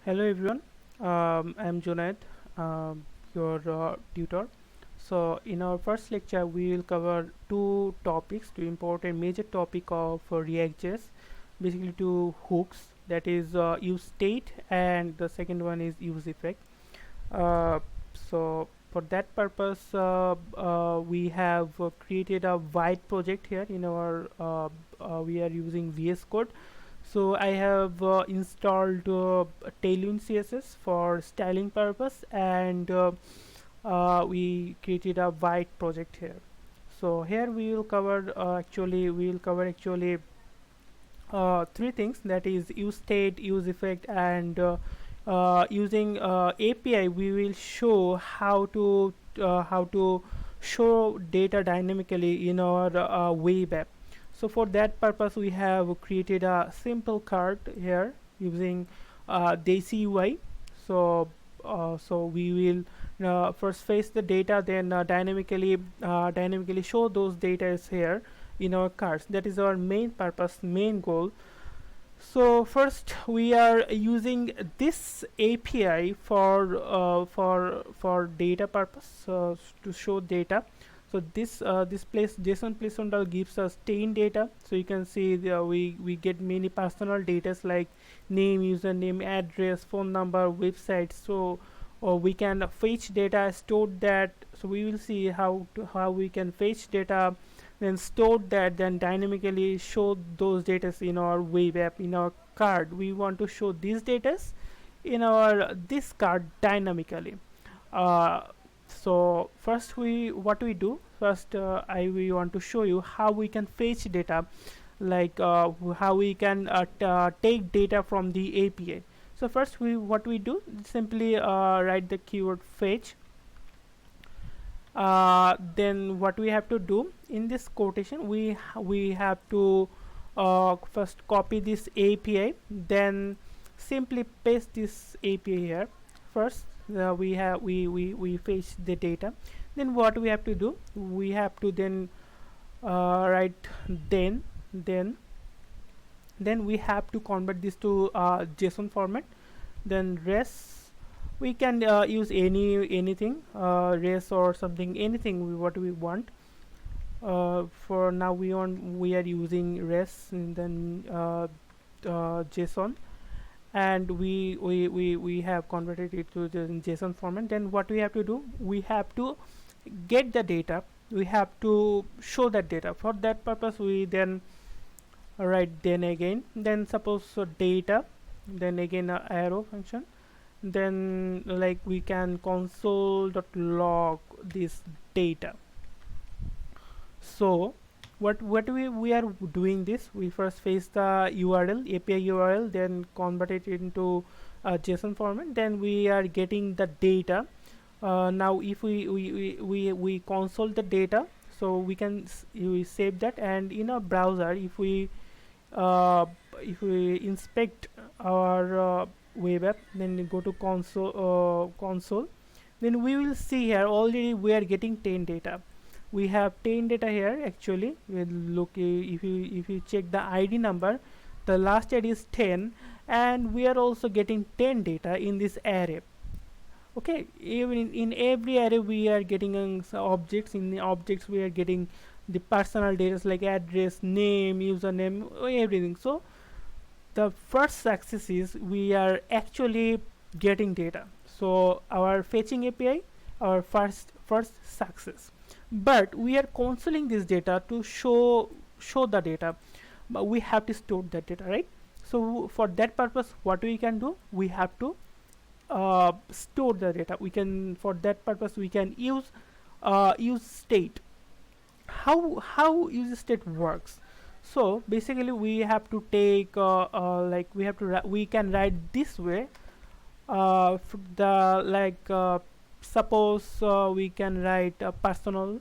Hello everyone, I'm Junaid, your tutor. So in our first lecture we will cover two important major topic of React.js, basically two hooks, that is useState and the second one is useEffect. So for that purpose we have created a wide project here in our we are using VS Code. So I have installed Tailwind CSS for styling purpose, and we created a white project here. So here we will cover actually three things, that is use state, use effect, and using API we will show how to show data dynamically in our web app. So for that purpose we have created a simple card here using Daisy UI. So we will first fetch the data, then dynamically show those data is here in our cards. That is our main purpose, main goal. So first we are using this API for data purpose, to show data. So this place JSON placeholder gives us 10 data. So you can see we get many personal data like name, username, address, phone number, website. So we can fetch data, store that. So we will see how we can fetch data, then store that, then dynamically show those data in our web app. In our card we want to show these data in our this card dynamically. So first we do first, we want to show you how we can fetch data, like how we can take data from the API. So first what we do, simply write the keyword fetch. Then what we have to do in this quotation, we have to first copy this API, then simply paste this API here. First we fetch the data. Then what we have to do, we have to then write then we have to convert this to JSON format. Then res, we can use anything, res or something, anything what we want. For now we are using res, and then JSON, and we have converted it to the JSON format. Then what we have to do, we have to get the data, we have to show that data. For that purpose we then write then again, then suppose data, then again arrow function, then like we can console.log this data. So what we are doing this, we first fetch the URL, API URL, then convert it into JSON format, then we are getting the data. Now if we console the data, so we can we save that, and in a browser if we inspect our web app, then go to console, then we will see here already we are getting 10 data. We have 10 data here actually. We'll look, if you check the ID number, the last ID is 10, and we are also getting 10 data in this array. Okay, even in every array we are getting objects. In the objects we are getting the personal data like address, name, username, everything. So the first success is we are actually getting data. So our fetching API, our first success. But we are consoling this data to show the data, but we have to store that data, right? So for that purpose what we can do, we have to store the data. We can, for that purpose we can use state. How use state works? So basically we have to take like we can write this way. Suppose we can write personal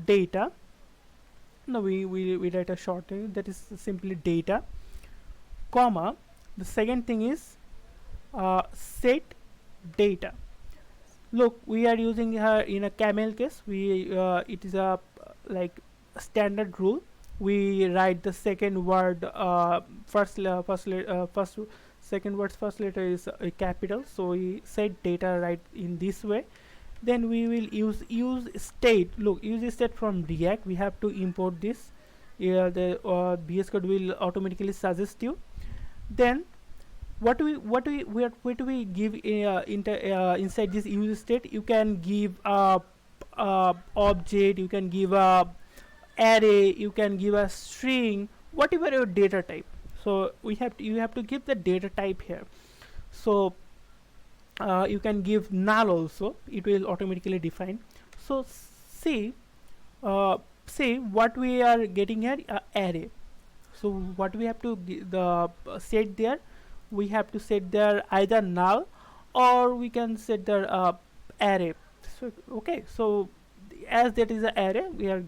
data. No, we write a short that is simply data, comma, the second thing is set data. Look, we are using here in a camel case. It is a like standard rule. we write the second word first second word's first letter is a capital, so we set data right in this way. Then we will use state. Look, use state from React. We have to import this. The VS Code will automatically suggest you. Then what do we give inside this use state? You can give a object, you can give a array, you can give a string, whatever your data type. So you have to give the data type here. So you can give null also, it will automatically define. So see what we are getting here, array. So what we have to set there, we have to set there either null, or we can set the array. So okay, so as that is an array, we are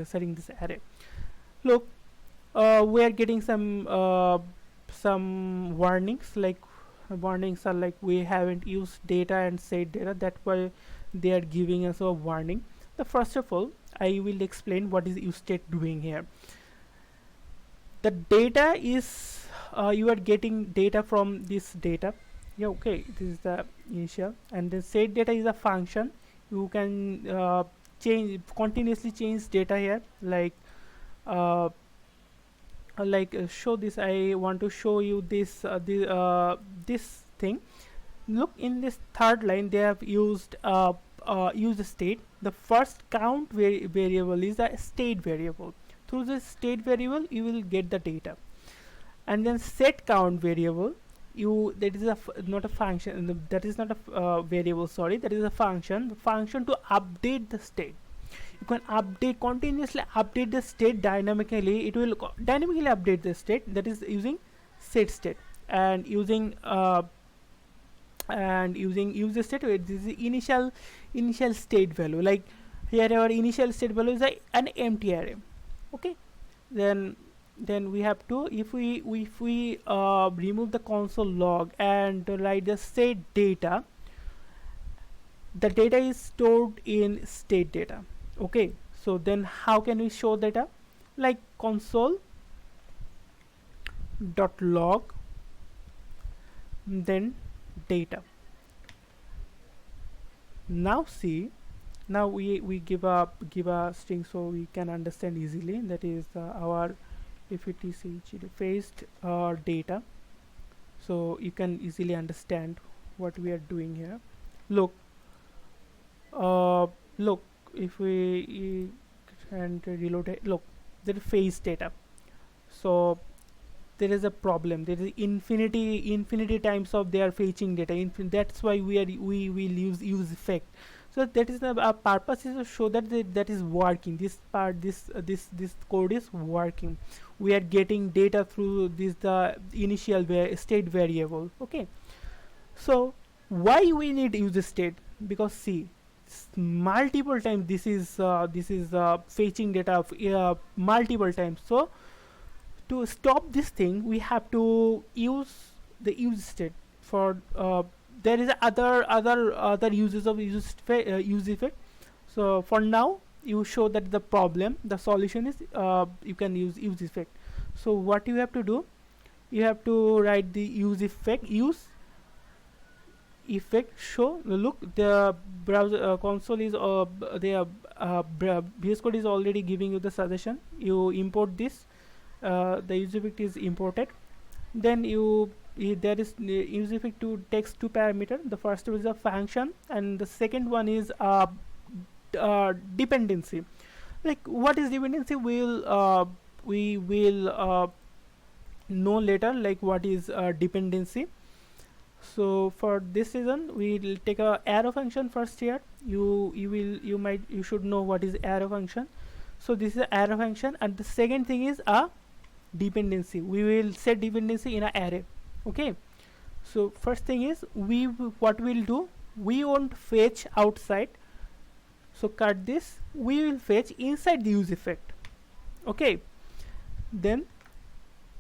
setting this array. Look, we are getting some warnings, like warnings are like we haven't used data and set data. That's why they are giving us a warning. The first of all, I will explain what is useState doing here. The data is you are getting data from this data. Yeah, okay, this is the initial, and the set data is a function. You can continuously change data here, like show this. I want to show you this this thing. Look, in this third line they have used use state. The first count variable is a state variable. Through this state variable you will get the data, and then set count variable, that is not a function, that is not a variable, sorry, that is a function. The function to update the state. You can continuously update the state dynamically. It will dynamically update the state, that is using set state, and using use state. This is the initial state value. Like here our initial state value is an empty array. Okay, then we have to, if we remove the console log and write the state data, the data is stored in state data. Okay, so then how can we show data? Like console dot log, then data. Now see, now we give a string, so we can understand easily. That is our etc faced data, so you can easily understand what we are doing here. Look, look, if we and reload it, look, there is phase data. So there is a problem. There is infinity times of they are fetching data. That's why we will use useEffect. So that is the purpose is to show that that is working. This part, this code is working. We are getting data through this the initial state variable. Okay, so why we need useState? Because see, multiple times this is fetching data multiple times. So to stop this thing, we have to use the useState. For there is other uses of useEffect. So for now, you show that the problem, the solution is you can use useEffect. So what you have to do, you have to write the useEffect show. Look, the browser console is VS Code is already giving you the suggestion. You import this, the useEffect is imported. Then there is useEffect to takes two parameters. The first is a function, and the second one is dependency. Like what is dependency? We will know later, like what is dependency. So for this reason, we will take a arrow function first here. You should know what is arrow function. So this is a arrow function, and the second thing is a dependency. We will set dependency in an array. Okay, so first thing is what we'll do, we won't fetch outside. So cut this, we will fetch inside the useEffect. Okay, then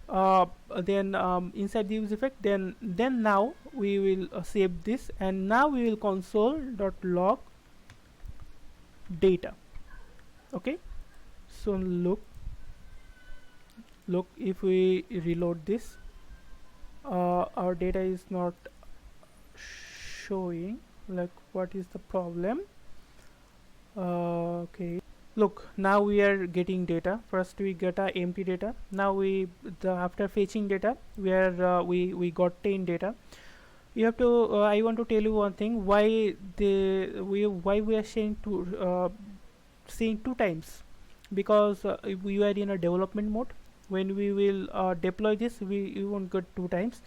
inside the useEffect, then now we will save this, and now we will console.log data. Okay, so look, Look, if we reload this, our data is not showing. Like, what is the problem? Okay, look, now we are getting data. First we get a empty data. Now after fetching data, we got 10 data. You have to I want to tell you one thing, why we are seeing two times, because if we are in a development mode. When we will deploy this, we won't get two times.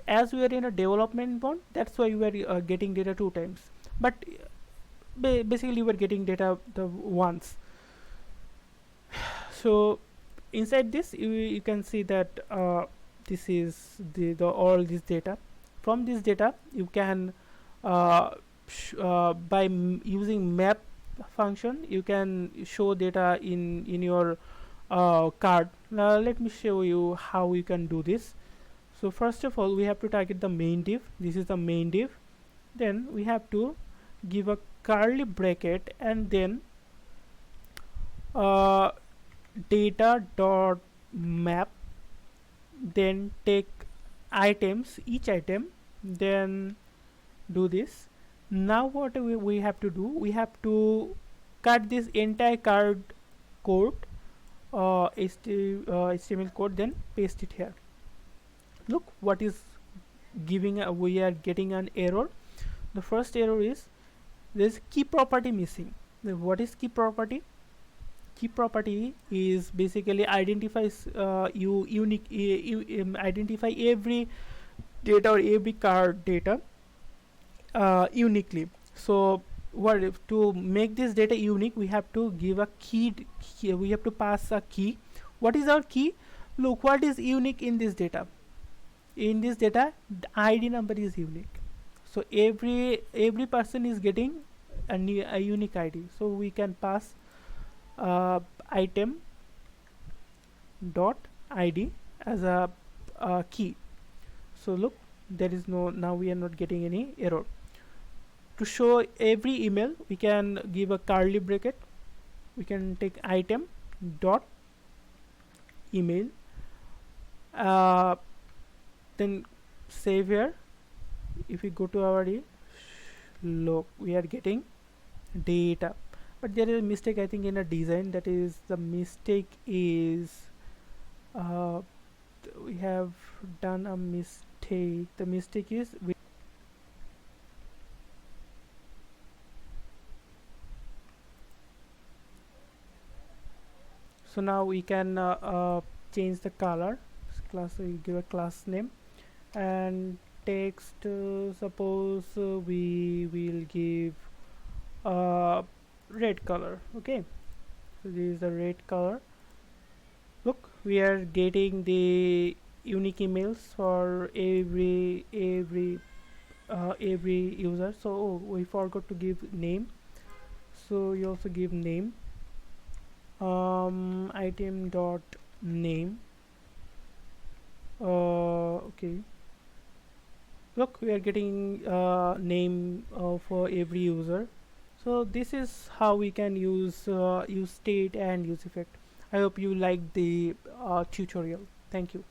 As we are in a development mode, that's why we are getting data two times. But basically we are getting data the once. So inside this, you can see that this is the all this data. From this data you can by using map function, you can show data in your card. Now let me show you how you can do this. So first of all, we have to target the main div. This is the main div. Then we have to give a curly bracket and then data dot map, then take items, each item, then do this. Now what we have to do, we have to cut this entire card code, HTML code, then paste it here. Look what is giving we are getting an error. The first error is there is key property missing. What is key property? Key property is basically identifies identify every data or every card data uniquely. So what if to make this data unique, we have to give a key, we have to pass a key. What is our key? Look what is unique in this data. In this data, the ID number is unique. So every person is getting a unique ID. So we can pass item dot ID as a key. So look, there is no, now we are not getting any error. To show every email, we can give a curly bracket. We can take item dot email, then save here. If we go to our look, we are getting data, but there is a mistake, I think, in a design. That is, the mistake is we have done a mistake. The mistake is so now we can change the color. Class, we give a class name, and text, suppose we will give red color. Okay, so this is the red color. Look, we are getting the unique emails for every user. So we forgot to give name, so you also give name, item dot name. Okay, look, we are getting name for every user. So this is how we can use useState and useEffect. I hope you liked the tutorial. Thank you.